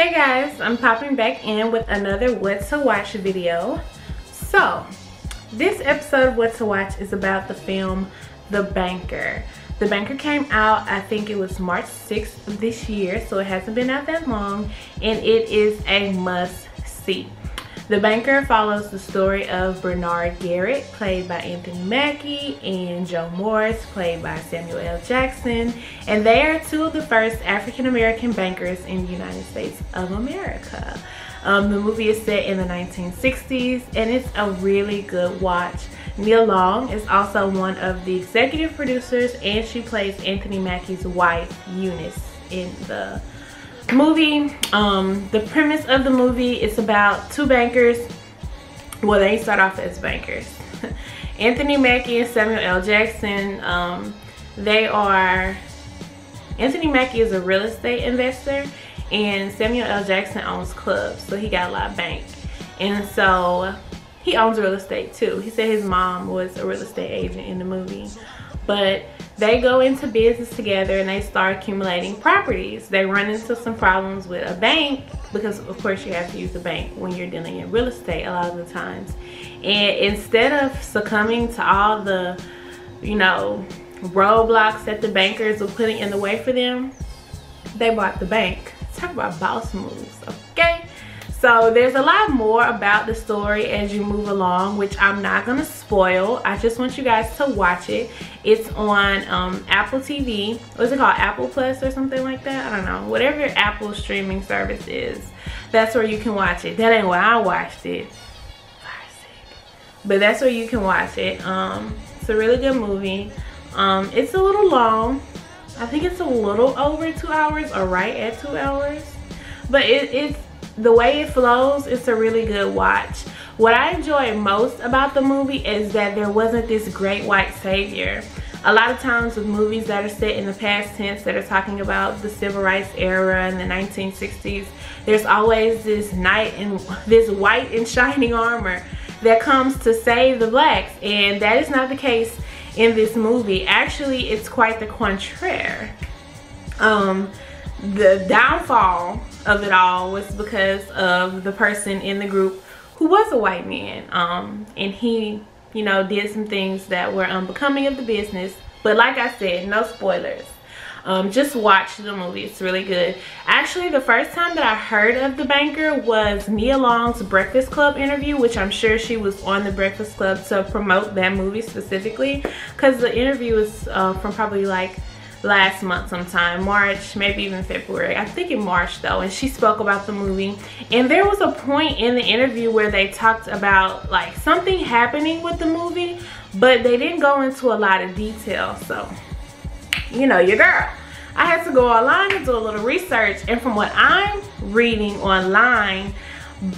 Hey guys, I'm popping back in with another What to Watch video. So, this episode of What to Watch is about the film The Banker. The Banker came out, I think it was March 6th of this year, so it hasn't been out that long, and it is a must-see. The Banker follows the story of Bernard Garrett, played by Anthony Mackie, and Joe Morris, played by Samuel L. Jackson, and they are two of the first African-American bankers in the United States of America. The movie is set in the 1960s, and it's a really good watch. Nia Long is also one of the executive producers, and she plays Anthony Mackie's wife, Eunice, in the movie. The premise of the movie is about two bankers. Well, they start off as bankers. Anthony Mackie and Samuel L. Jackson, Anthony Mackie is a real estate investor, and Samuel L. Jackson owns clubs, so he got a lot of bank. And so he owns real estate too. He said his mom was a real estate agent in the movie. But they go into business together and they start accumulating properties. They run into some problems with a bank, because of course you have to use the bank when you're dealing in real estate a lot of the times. And instead of succumbing to all the, roadblocks that the bankers were putting in the way for them, they bought the bank. Talk about boss moves, okay? So there's a lot more about the story as you move along, which I'm not gonna spoil. I just want you guys to watch it. It's on Apple TV. What's it called? Apple Plus or something like that? I don't know. Whatever your Apple streaming service is, that's where you can watch it. That ain't where I watched it. But that's where you can watch it. It's a really good movie. It's a little long. I think it's a little over 2 hours, or right at 2 hours. But it's the way it flows, it's a really good watch. What I enjoy most about the movie is that there wasn't this great white savior. A lot of times with movies that are set in the past tense, that are talking about the civil rights era in the 1960s, there's always this knight in this white and shining armor that comes to save the blacks, and that is not the case in this movie. Actually, it's quite the contraire. The downfall of it all was because of the person in the group who was a white man, and he did some things that were unbecoming of the business. But like I said, no spoilers. Just watch the movie. It's really good. Actually, the first time that I heard of The Banker was Nia Long's Breakfast Club interview, which I'm sure she was on the Breakfast Club to promote that movie specifically, because the interview is from probably like last month sometime, March, maybe even February. I think in March though, and she spoke about the movie. And there was a point in the interview where they talked about like something happening with the movie, but they didn't go into a lot of detail. So your girl, I had to go online and do a little research, and from what I'm reading online,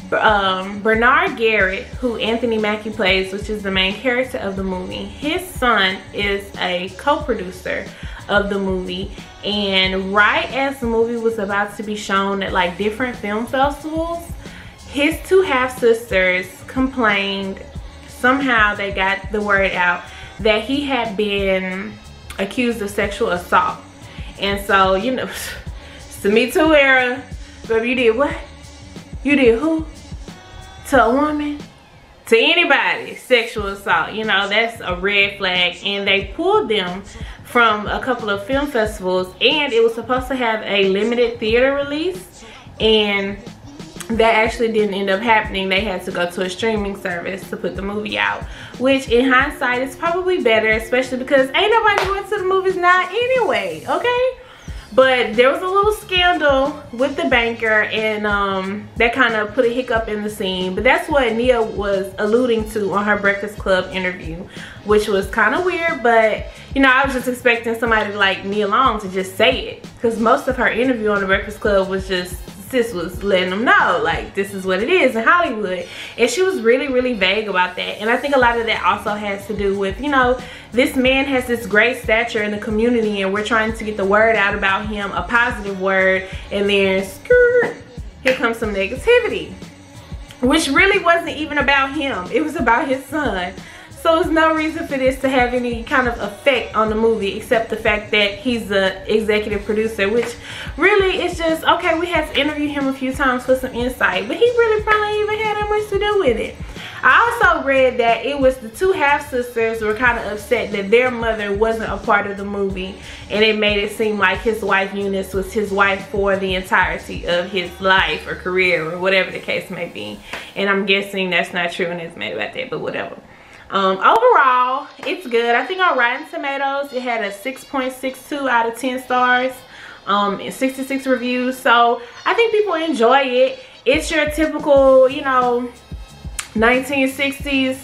Bernard Garrett, who Anthony Mackie plays, which is the main character of the movie, his son is a co-producer of the movie. And right as the movie was about to be shown at like different film festivals, his two half-sisters complained. Somehow they got the word out that he had been accused of sexual assault. And so it's the Me Too era. But you did what? You did who? To a woman? To anybody? Sexual assault. That's a red flag. And they pulled them from a couple of film festivals, and it was supposed to have a limited theater release, and that actually didn't end up happening. They had to go to a streaming service to put the movie out, which in hindsight is probably better, especially because ain't nobody going to the movies now anyway, okay? But there was a little scandal with The Banker, and that kind of put a hiccup in the scene. But that's what Nia was alluding to on her Breakfast Club interview, which was kind of weird. But I was just expecting somebody like Nia Long to just say it, because most of her interview on the Breakfast Club was just, sis was letting them know like this is what it is in Hollywood, and she was really vague about that. And I think a lot of that also has to do with this man has this great stature in the community, and we're trying to get the word out about him, a positive word, and then skirt, here comes some negativity, which really wasn't even about him. It was about his son. So there's no reason for this to have any kind of effect on the movie except the fact that he's the executive producer, which really is just, okay, we had to interview him a few times for some insight, but he really probably even had that much to do with it. I also read that it was the two half-sisters were kind of upset that their mother wasn't a part of the movie, and it made it seem like his wife Eunice was his wife for the entirety of his life or career or whatever the case may be. And I'm guessing that's not true and it's made about that, but whatever. Overall, it's good. I think on Rotten Tomatoes it had a 6.62 out of 10 stars and 66 reviews, so I think people enjoy it. It's your typical, you know, 1960s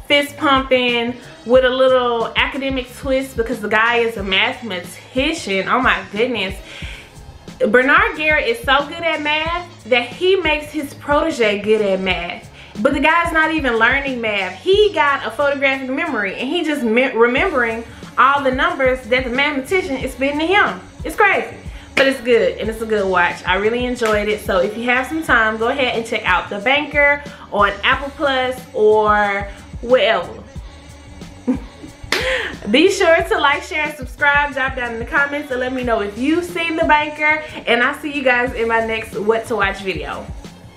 fist pumping with a little academic twist because the guy is a mathematician. Oh my goodness. Bernard Garrett is so good at math that he makes his protege good at math. But the guy's not even learning math. He got a photographic memory and he just remembering all the numbers that the mathematician is spitting to him. It's crazy. But it's good and it's a good watch. I really enjoyed it. So if you have some time, go ahead and check out The Banker on Apple Plus or wherever. Be sure to like, share, and subscribe. Drop down in the comments and let me know if you've seen The Banker. And I'll see you guys in my next What to Watch video.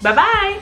Bye-bye.